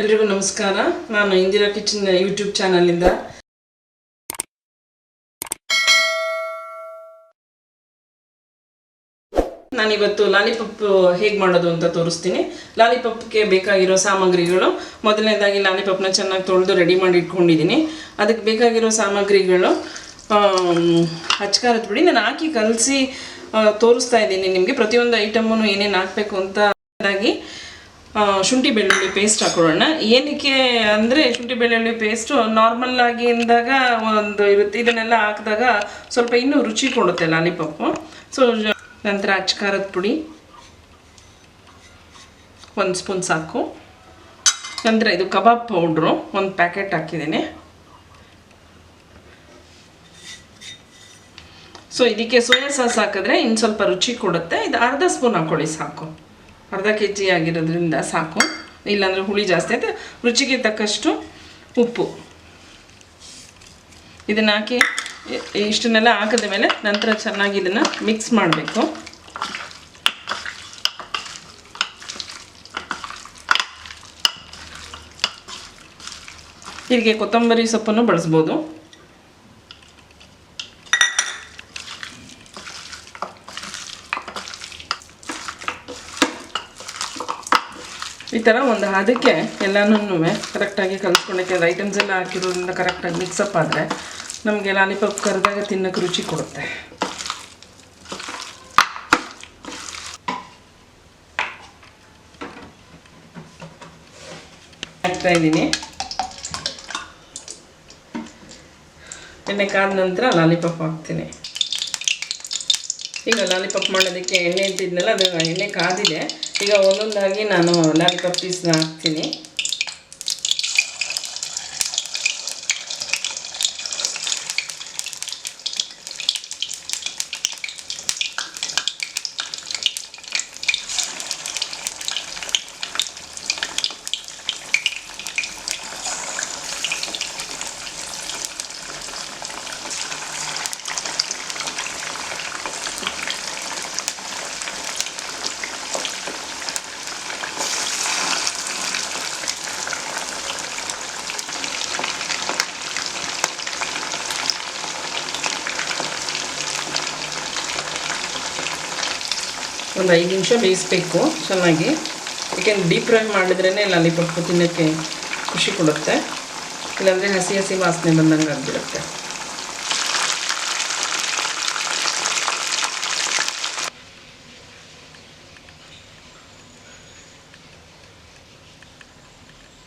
ಎಲ್ರಿಗೂ ನಮಸ್ಕಾರ. ನಾನು ಇಂದಿರಾ ಕಿಚನ್ ಯೂಟ್ಯೂಬ್ ಚಾನಲಿಂದ ನಾನಿವತ್ತು ಲಾಲಿಪಾಪ್ ಹೇಗೆ ಮಾಡೋದು ಅಂತ ತೋರಿಸ್ತೀನಿ. ಲಾಲಿಪಾಪ್ಗೆ ಬೇಕಾಗಿರೋ ಸಾಮಗ್ರಿಗಳು, ಮೊದಲನೇದಾಗಿ ಲಾಲಿಪಾಪ್ನ ಚೆನ್ನಾಗಿ ತೊಳೆದು ರೆಡಿ ಮಾಡಿ ಇಟ್ಕೊಂಡಿದ್ದೀನಿ. ಅದಕ್ಕೆ ಬೇಕಾಗಿರೋ ಸಾಮಗ್ರಿಗಳು ಅಚ್ಕಾರದ ಪುಡಿ. ನಾನು ಹಾಕಿ ಕಲಸಿ ತೋರಿಸ್ತಾ ಇದ್ದೀನಿ ನಿಮಗೆ. ಪ್ರತಿಯೊಂದು ಐಟಮನ್ನು ಏನೇನು ಹಾಕಬೇಕು ಅಂತ. ಶುಂಠಿ ಬೆಳ್ಳುಳ್ಳಿ ಪೇಸ್ಟ್ ಹಾಕೊಳ್ಳೋಣ. ಏನಕ್ಕೆ ಅಂದರೆ ಶುಂಠಿ ಬೆಳ್ಳುಳ್ಳಿ ಪೇಸ್ಟು ನಾರ್ಮಲ್ ಆಗಿ ಇಂದಾಗ ಒಂದು ಇರುತ್ತೆ, ಇದನ್ನೆಲ್ಲ ಹಾಕಿದಾಗ ಸ್ವಲ್ಪ ಇನ್ನೂ ರುಚಿ ಕೊಡುತ್ತೆ ಲಾಲಿಪಾಪು. ಸೊ ನಂತರ ಅಚ್ಕಾರದ ಪುಡಿ 1 ಸ್ಪೂನ್ ಸಾಕು. ನಂತರ ಇದು ಕಬಾಬ್ ಪೌಡ್ರು 1 ಪ್ಯಾಕೆಟ್ ಹಾಕಿದ್ದೀನಿ. ಸೊ ಇದಕ್ಕೆ ಸೋಯಾ ಸಾಸ್ ಹಾಕಿದ್ರೆ ಇನ್ನು ಸ್ವಲ್ಪ ರುಚಿ ಕೊಡುತ್ತೆ. ಇದು ಅರ್ಧ ಸ್ಪೂನ್ ಹಾಕ್ಕೊಳ್ಳಿ ಸಾಕು. ಅರ್ಧ kg ಆಗಿರೋದ್ರಿಂದ ಸಾಕು, ಇಲ್ಲಾಂದರೆ ಹುಳಿ ಜಾಸ್ತಿ ಆಯ್ತು. ರುಚಿಗೆ ತಕ್ಕಷ್ಟು ಉಪ್ಪು. ಇದನ್ನು ಹಾಕಿ ಇಷ್ಟನ್ನೆಲ್ಲ ಹಾಕಿದ ಮೇಲೆ ನಂತರ ಚೆನ್ನಾಗಿ ಇದನ್ನು ಮಿಕ್ಸ್ ಮಾಡಬೇಕು. ಇದಕ್ಕೆ ಕೊತ್ತಂಬರಿ ಸೊಪ್ಪನ್ನು ಬಳಸ್ಬೋದು. ಈ ಥರ ಒಂದು ಅದಕ್ಕೆ ಎಲ್ಲನೂ ಕರೆಕ್ಟಾಗಿ ಕಲಿಸ್ಕೊಂಡಕ್ಕೆ ಐಟಮ್ಸ್ ಎಲ್ಲ ಹಾಕಿರೋದ್ರಿಂದ ಕರೆಕ್ಟಾಗಿ ಮಿಕ್ಸಪ್ ಆದರೆ ನಮಗೆ ಲಾಲಿಪಾಪ್ ಕರೆದಾಗ ತಿನ್ನೋಕ್ಕೆ ರುಚಿ ಕೊಡುತ್ತೆ. ಹಾಕ್ತಾ ಇದ್ದೀನಿ. ಎಣ್ಣೆ ಕಾದ ನಂತರ ಲಾಲಿಪಾಪ್ ಹಾಕ್ತೀನಿ. ಈಗ ಲಾಲಿಪಾಪ್ ಮಾಡೋದಕ್ಕೆ ಎಣ್ಣೆ ಇಟ್ಟಿದ್ನಲ್ಲ, ಅದು ಎಣ್ಣೆ ಕಾದಿದೆ. ಈಗ ಒಂದೊಂದಾಗಿ ನಾನು ಲಾಲಿಪಾಪ್ ಪೀಸ್ನ ಹಾಕ್ತೀನಿ. ಒಂದು 5 ನಿಮಿಷ ಬೇಯಿಸಬೇಕು ಚೆನ್ನಾಗಿ. ಯಾಕೆಂದ್ರೆ ಡೀಪ್ ಫ್ರೈ ಮಾಡಿದ್ರೇ ಲಾಲಿಪಾಪ್ ತಿನ್ನೋಕ್ಕೆ ಖುಷಿ ಕೊಡುತ್ತೆ, ಇಲ್ಲಾಂದರೆ ಹಸಿ ಹಸಿ ವಾಸನೆ ಬಂದಂಗೆ ಆಗಿಬಿಡುತ್ತೆ.